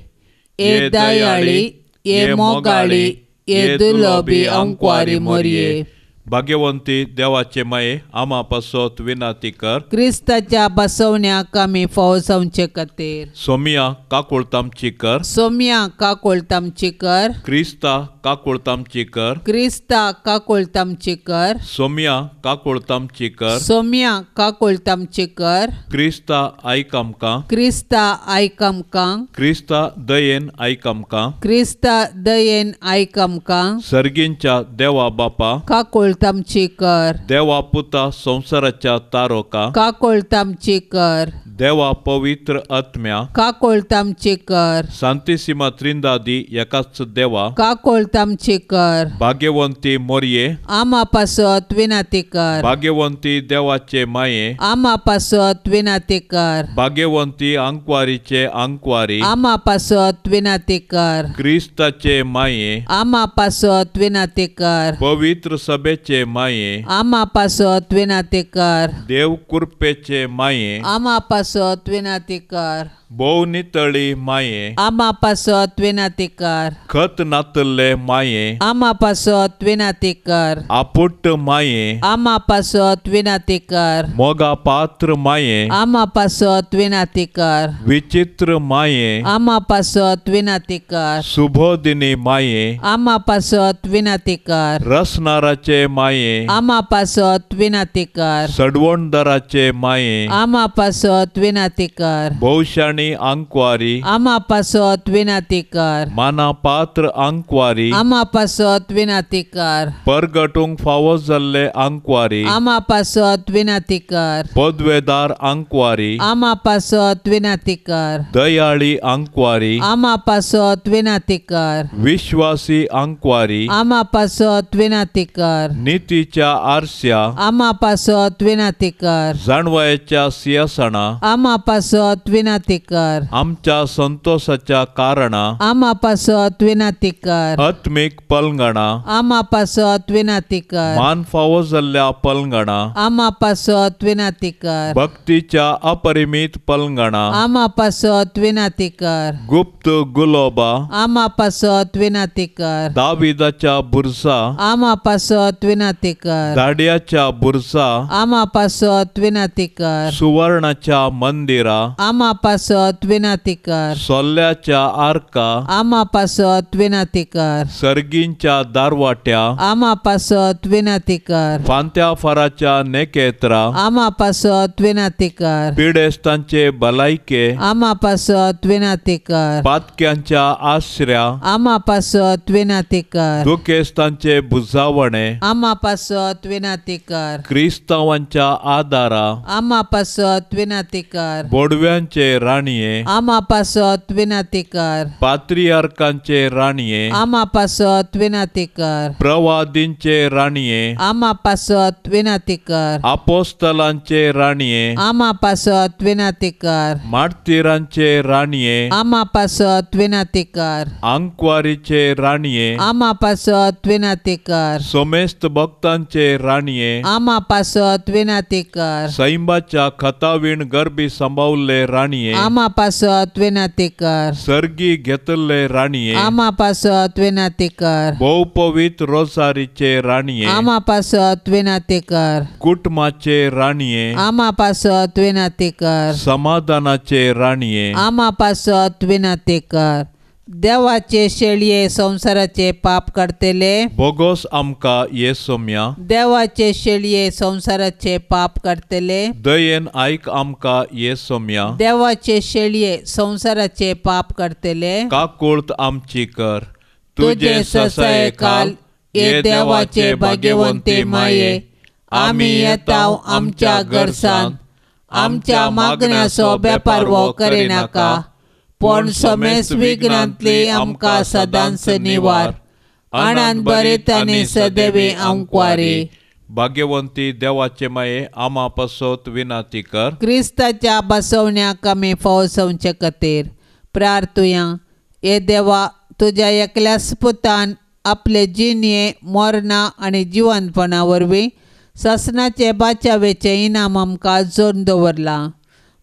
ए दयाळी, ए मोगाळी, ए दुलोबी अंकवारी मोरये. भाग्यवंती देवाचे माये आमा पासत विनाती कर. क्रिस्ताच्या बसवण्याक आमी फावो जावचे खातीर सोमिया काकुळतामची कर. सोम्या काकुळतामची कर. क्रिस्ता काकुळतामची कर. क्रिस्ता काकुळतामची कर. सोमिया काकुळतामची कर. सोम्या काकुळतामची कर. क्रिस्ता आयक आमकां. क्रिस्ता आयक आमकां. क्रिस्ता दयेन आयक आमकां. क्रिस्ता दयेन आयक आमकां. सर्गींच्या देवा बापा. काकुळतामची कर. देवा पुता संसाराच्या तारोका. काकुळतामची कर. देवा पवित्र आत्म्या. काकुळतामची कर. सांतिसिमा त्रिंदादी एकाच देवा. काकुळतामची कर. भाग्यवंती मोरये. आमा पासत विनाती कर. भाग्यवंती देवाचे माये. आमा पासत विनाती कर. भाग्यवंती अंकवारीचे अंकवारी. आमा पासत विनाती कर. क्रिस्ताचे माये. आमा पासत विनाती कर. पवित्र सभेचे माये. आमा पासत विनाती कर. देव कृपेचे माये. आमा पासत विनाती कर. भोव नितळी माये. आमा पासत विनाती कर. खत नातल्ले माये. आमा पासत विनाती कर. आपुट्ट माये. आमा पासत विनाती कर. मोगा पात्र माये. आमा पासत विनाती कर. विचित्र माये. आमा पासत विनाती कर. सुबोधिनी माये. आमा पासत विनाती कर. रसनाराचे माये. आमा पासत विनाती कर. सडवणदाराचे माये. आमा पासत विनाती कर. भौशाणी अंकवारी. आमा पासत विनाती कर. माना पात्र अंकवारी. आमा पासत विनाती कर. परगटूंक फावो जाल्ले अंकवारी. आमा पासत विनाती कर. पदवेदार अंकवारी. आमा पासत विनाती कर. दयाळी अंकवारी. आमा पासत विनाती कर. विश्वासी अंकवारी. आमा पासत विनाती कर. नीतीच्या आरस्या. आमा पासत विनाती कर. जाणवयाच्या सिंहासना. आमा पासत विनाती कर. आमच्या संतोषाच्या कारणा. आमा पासत विनाती कर. आत्मिक पलंगणा. आमा पासत विनाती कर. मान फावो जाल्ल्या पलंगणा. आमा पासत विनाती कर. भक्तीच्या अपरिमित पलंगणा. आमा पासत विनाती कर. गुप्त गुलोबा. आमा पासत विनाती कर. दाविदाच्या बुरसा. आमा पासत विनाती कर. दाड्याच्या बुरसा. आमा पासत विनाती कर. सुवर्णाच्या मंदिरा. आमा पासत विनाती कर. सोल्ल्याच्या आर्का. आमा पासत विनाती कर. सर्गींच्या दारवाट्या. आमा पासत विनाती कर. फांत्या फराच्या नेकेत्रा. आमा पासत विनाती कर. पिडेस्तांचे भलायके. आमा पासत विनाती कर. पातक्यांच्या आश्र्या. आमा पासत विनाती कर. दुखेस्तांचे बुजावणे. आमा पासत विनाती कर. क्रिस्तावांच्या आदारा. आमा पासत विनाती कर. बोडव्यांचे राणये. आमा पासत विनाती कर. पात्रियार्कांचे राणये. आमा पासत विनाती कर. प्रवादींचे राणये. आमा पासत विनाती कर. आपोस्तलांचे राणये. आमा पासत विनाती कर. मार्तिरांचे राणये. आमा पासत विनाती कर. अंकवारीचे राणये. आमा पासत विनाती कर. सोमेस्त भक्तांचे राणये. आमा पासत विनाती कर. सैंबाच्या खतावीण गर्भी सांभाळले राणये. आमा पासत विनाती कर. सर्गी घेतले राणये. आमा पासत विनाती कर. बहुपवित रोसारीचे राणये. आमा पासत विनाती कर. कुटुंबाचे राणये. आमा पासत विनाती कर. समाधानाचे राणये. आमा पासत विनाती कर. देवाचे शेळये संसाराचे पाप करतले. बोगोस आमका ये सोम्या. देवाचे शेळये संसाराचे पाप करतले. दयेन आयक आमका ये सोम्या. देवाचे शेळये संसाराचे पाप करतले. काकुळत आमची कर. तुझे ससाये काल ये देवाचे भाग्यवंते माये. आमी येताव आमच्या गरसांत आमच्या मागण्याचो बेपार वो करिनाका, पण समेस्त विघ्नांतली आमकां सदांच निवार. आनंद बरेत आनी सदैवे आमकारे. भाग्यवंती देवाचे माये आमा पासत विनाती कर. क्रिस्ताच्या बसवण्याक आमी फवसवचे खातीर प्रार्थुया. हे देवा, तुज्या एकल्याच पुतान आपले जिणये, मरणा आनी जिवंतपणा वरवीं ससनाचे बाचावेचे इनाम आमकां जोडून दवरलां.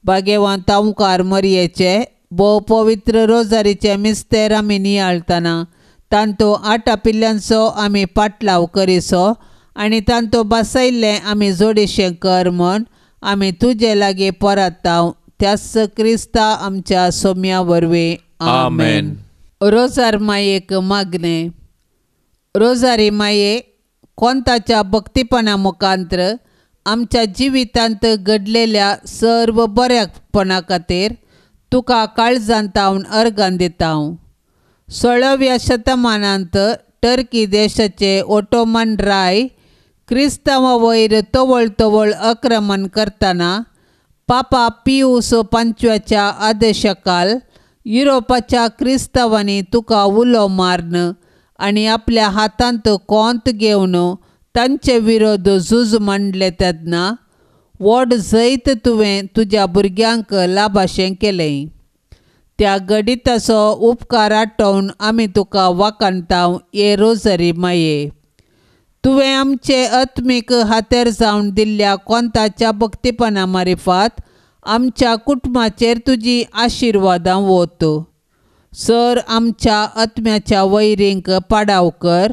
भाग्यवंत ओंकार मरयेचे भोव पवित्र रोजारीचे मिस्तेर आमी नियाळतना तांतो 8 पिल्ल्यांचो आमी पाटलाव करिसो आनी तांतो बसयल्लें आमी जोडिशें कर म्हूण आमी तुजे लागीं परताव. त्याच क्रिस्ता आमच्या सोम्या वरवीं. आमेन. रोजार मायेक मागणें. रोजारी माये, कोंताच्या भक्तीपणा मुखांतर आमच्या जिवितांत घडलेल्या सर्व बऱ्यापणा खातीर तुका काळजांतावन अर्गां दितां. 16व्या शतमानांत टर्की देशाचे ओटोमन राय क्रिस्तांवां वयर तवळ तवळ आक्रमण करतना पापा पियूस पंचव्याच्या आदेशाखाल युरोपाच्या क्रिस्तांवांनी तुका उलो मारन आनी आपल्या हातांत कोंत घेवन तांचे विरोध झूज मांडले तेन्ना व्हड जैत तुवें तुज्या भुरग्यांक लाभाशें केलें. त्या गडिताचो उपकार आठोवन आमी तुका वाखाणटाव. हे रोजरी माये, तुवें आमचे आत्मीक हातेर जावन दिल्ल्या कोंताच्या भक्तीपणा मारिफात आमच्या कुटुंबाचेर तुजी आशिर्वादां वोत. सर आमच्या आत्म्याच्या वैरींक पाडाव कर.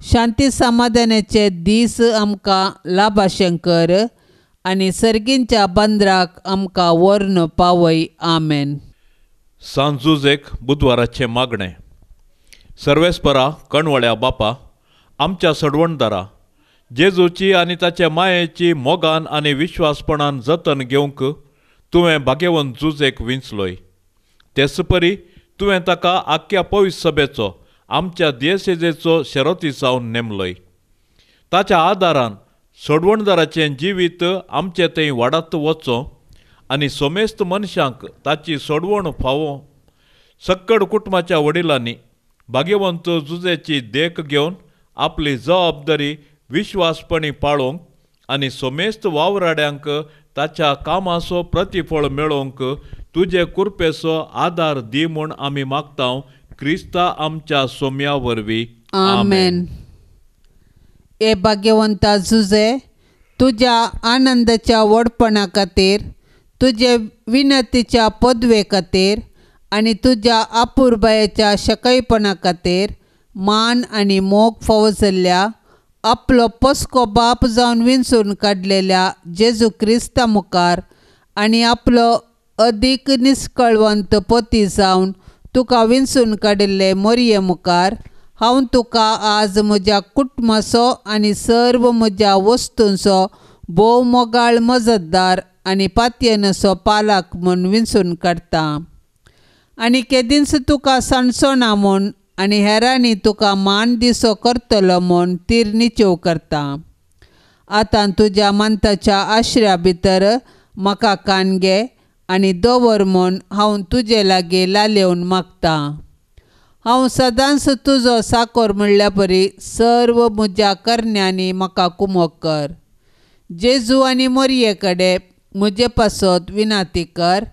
शांती समाधानाचे दीस आमकां लाभाशें कर आनी सर्गींच्या बंदराक आमकां व्हरून पावय. आमेन. सांजुजेक बुधवाराचे मागणें. सर्वेस्परा कणवळ्या बापा, आमच्या सडवणदारा जेजूची आनी ताच्या मायेची मोगान आनी विश्वासपणान जतन घेवंक तुवें भाग्यवंत जुजेक विंचलोय. तेच परी तुवें ताका आख्या पवित्र सभेचो आमच्या दियेसेजेचो शेरोती जावन नेमलोय. ताच्या आदारान सडवणदाराचें जिवीत आमचे थंय वाडत वचो आनी सोमेस्त मनशांक ताची सोडवण फावो. सक्कड कुटुंबाच्या वडिलांनी भाग्यवंत जुजेची देख घेवन आपली जबाबदारी विश्वासपणी पाळोवंक आनी सोमेस्त वावराड्यांक ताच्या कामाचो प्रतिफळ मेळोवंक तुजे कृपेचो आदार दी म्हूण आमी मागतांव. क्रिस्ता आमच्या सोम्या वरवीं. आमेन. हे भाग्यवंता जुजे, तुज्या आनंदाच्या व्हडपणा खातीर, तुजे विनतीच्या पदवे खातीर आनी तुज्या आपुरबायेच्या शकयपणा खातीर मान आनी मोग फावो जाल्ल्या आपलो पस्को बाप जावन विंचून काडलेल्या जेजू क्रिस्ता मुखार आनी आपलो अदीक निश्कळवंत पती जावन तुका विंचून काडिल्ले मोरये मुखार हांव तुका आज म्हज्या कुटुंबाचो आनी सर्व म्हज्या वस्तूंचो भोव मोगाळ मजतदार आनी पातयेनसो पालाक म्हूण विंचून काडटां. आनी केदींच तुका सणसणा म्हूण आनी हेरांनी तुका मान दिसो करतलो म्हूण तीर निचेव करता. आतां तुज्या मंताच्या आश्र्या भितर म्हाका कानगे आनी दवर म्हूण हांव तुजे लागीं लालेवन मागतां. हांव सदांच तुजो साकोर म्हणल्या परी सर्व म्हज्या करण्यांनी म्हाका कुमोग कर. जेजू आनी मोरये कडेन म्हजे पासत विनाती कर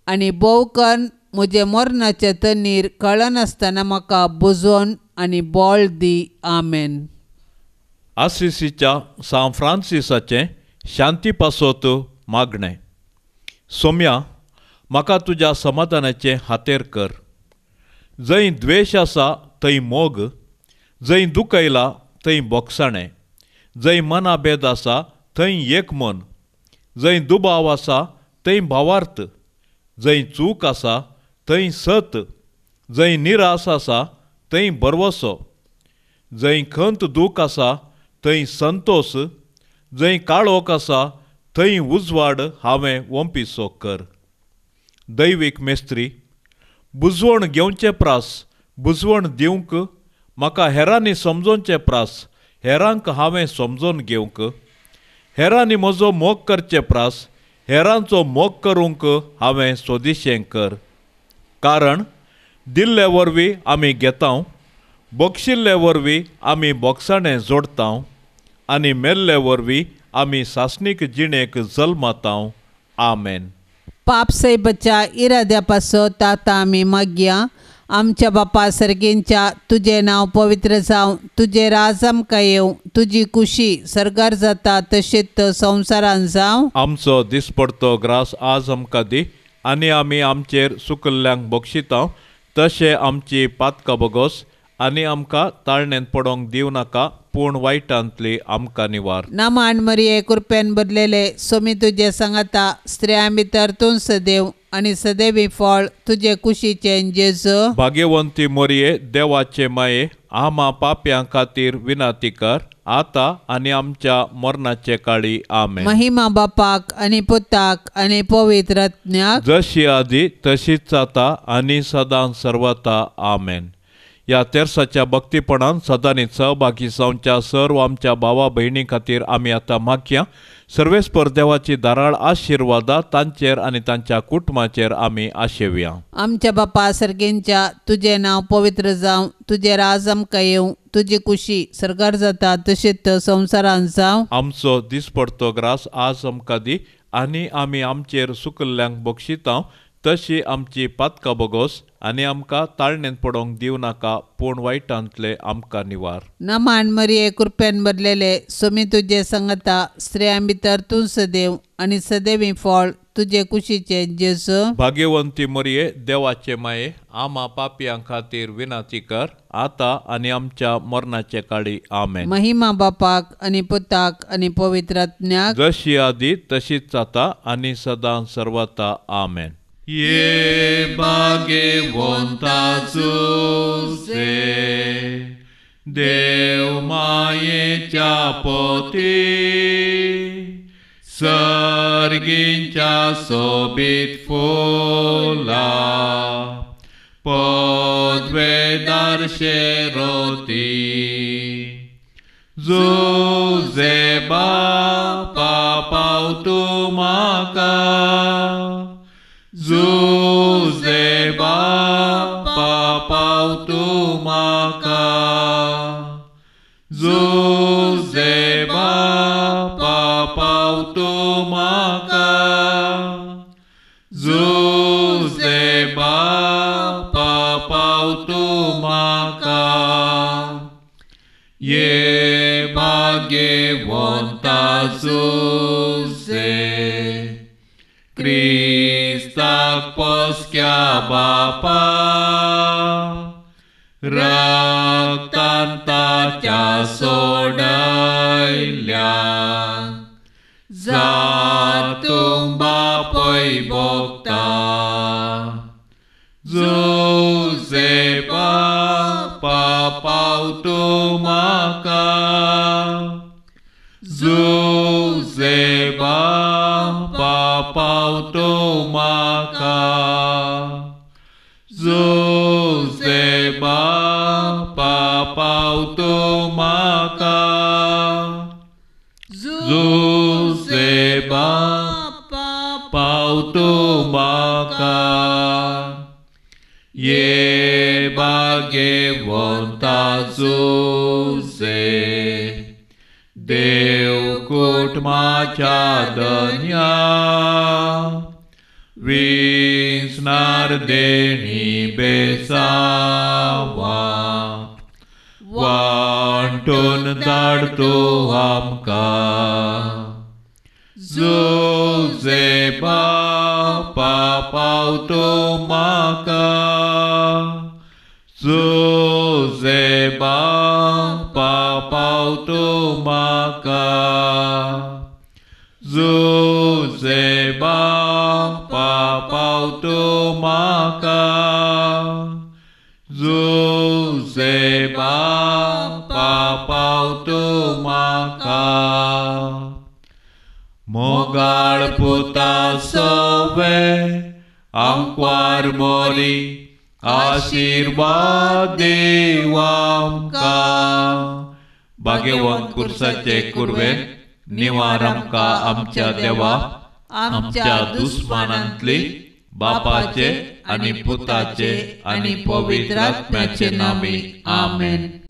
आनी भोवकन म्हजे मरणाचे तनीर कळनासतना म्हाका बुजोवन आनी बोळ दी. आमेन. आसिसीच्या सान फ्रांसिसाचें शांती पासत मागणें. सोम्या, म्हाका तुज्या समाधानाचें हातेर कर. जंय द्वेश आसा थंय मोग, जंय दूख आयला थंय बोगसाणें, जंय मनाभेद आसा थंय एक मन, जंय दुबाव आसा थंय भावार्थ, जंय चूक आसा थंय सत, जंय निराश आसा थंय बरवसो, जंय खंत दूख आसा थंय संतोश, जंय काळोख आसा थंय उजवाड हांवें वंपिसो कर. दैवीक मेस्त्री, बुजवण घेवचे प्रास बुजवण दिवंक, म्हाका हेरांनी समजोवचे प्रास हेरांक हांवें समजोवन घेवंक, हेरांनी म्हजो मोग करचे प्रास हेरांचो मोग करूंक हांवें सोदिशें कर. कारण दिल्ले वरवीं आमी घेतांव, बक्षिल्ले वरवीं आमी बोगसाणें जोडटांव, आनी मेल्ले वरवीं आमी सासणीक जिणेक जल्मातांव. आमेन. पाप से बचा इराद्यापासो ताता आमी मागया. आमच्या बापा सर्गेंच्या तुझे नांव पवित्र जावं, तुझे राज आमकां येवं, तुजी खुशी सरकार जाता तशीच संवसारान जावं. आमचो दिसपडतो ग्रास आज आमकां दी, आनी आमी आमचेर चुकल्ल्यांक बक्षितांव तशें आमची पातकां बोगोस, आनी आमकां ताळणेंत पडोंक दिव नाका, पूण वायटांतली आमकां निवार. नामान मरिये कृपेन भरलेले सोमी तुजे सांगाता स्त्रियां भितर तूं सदैव, आनी सदैवी फळ तुजे कुशीचें जेजू. भाग्यवंती मोरये, देवाचे माये, आमा पाप्यां खातीर विनाती कर, आतां आनी आमच्या मरणाचे काळी. आमेन. महिमा बापाक आनी पुताक आनी पवित्र आत्म्याक, जशी आदी तशीच जाता आनी सदां सर्वता. आमेन. ह्या तेर्साच्या भक्तीपणान सदांच सहभागी जावच्या सर्व आमच्या भावा भयणी खातीर आमी आतां मागया. सर्वेस्पर देवाची दाराळ आशिर्वादा तांचेर आनी तांच्या कुटुंबाचेर आमी आशेवया. आमच्या बापा सर्गेंच्या तुझे नांव पवित्र जावं, तुझे राज आमकां येवं, तुजी खुशी सरकार जाता तशीच संवसारान जावं. आमचो दिसपडतो ग्रास आज आमकां दी, आनी आमी आमचेर चुकल्ल्यांक बक्षितांव तशी आमची पातकां बोगोस, आनी आमकां ताळणेंत पडोंक दिव नाका, पूण वायटांतले आमकां निवार. नामान मरिये कृपेन भरलेले सोमी तुजे सांगाता स्त्रियां भितर तूं सदैव, आनी सदैवी फळ तुजे कुशीचें जेजू. भाग्यवंती मोरये, देवाचे माये, आमा पाप्यां खातीर विनाती कर, आतां आनी आमच्या मरणाचे काळी. आमेन. महिमा बापाक आनी पुताक आनी पवित्र आत्म्याक, जशी आदी तशीच जाता आनी सदां सर्वता. आमेन. ये भाग्यवंता तुझे, देव मायेच्या पोती, सर्गींच्या सोबीत फुला, पदवेदार शेरोती, जुजे बापा पाव तूं म्हाका, जुजे बापा पाव तूं म्हाका, जुजे बापा पाव तूं म्हाका, जुजे बापा पाव तूं म्हाका. ये भाग्यवंता जुजे, क्रिस्ताक पोसक्या बापा, रक्तान ताच्या सोडयल्यान, जातूंक बापय भोगता, जुजे बापा पाव तूं म्हाका, जुजे बापा पाव तूं म्हाका, जुजे बापा पाव तूं म्हाका, जुजे बापा पाव तूं म्हाका. ये भाग्यवंता जुजे, देव कुटुंबाच्या धन्या, विस्नार देणी बेसावा, वांटून धाड तूं आमकां, जुजे बापा पाव तूं म्हाका, जुजे बापा पाव तूं म्हाका, जुजे बापा पाव तूं म्हाका, जुजे बापा पाव तूं म्हाका. मोगाळ पुता सोवे आमकां मोरी, आशीर्वाद देव आमकां. भाग्यवंत कुर्साचे कुरवे निवार आमकां आमच्या देवा, आमच्या दुस्मानांतले बापाचे आणि पुताचे आणि पवित्र आत्म्याचे नामे आमेन.